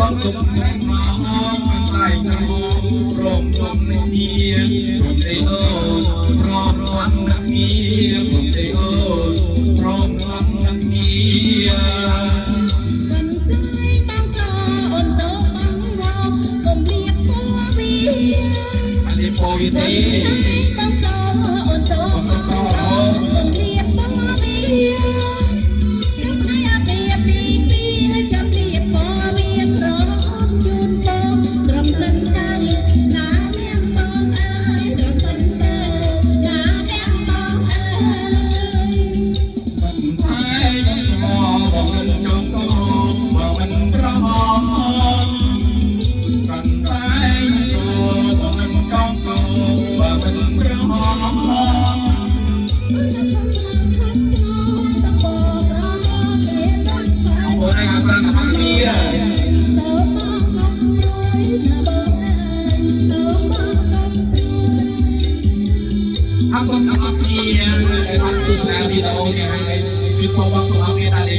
ความสุขแห่งน้องมันใส่กระโปรงโปร่งสมในเมียผมได้พร้อมทำนักเมียผมได้พร้อมทำนักเมียกันใส่บางโซอ่อนโซบางวาวกลมเรียบพัวเวียอันนี้โปรยตีบางโซอ่อนโซบางวาวกลมเรียบพัวเวียจับให้อาเปียปีปีให้จำเรียบพัวเวียกรอบจูนโปกรมสันใจหน้าแดงมองเอ้ยกรมสันเตอหน้าแดงมองเอ้ยกันใส่สมองบอกมันจงโตบอกมันกระหอบกันใส่สมองบอกมันจงโตบอกมันกระหอบโอ้ยครับรักมันเมียAku tak kaki yang lepas tu saya tidak boleh hanya kita waktu kami tadi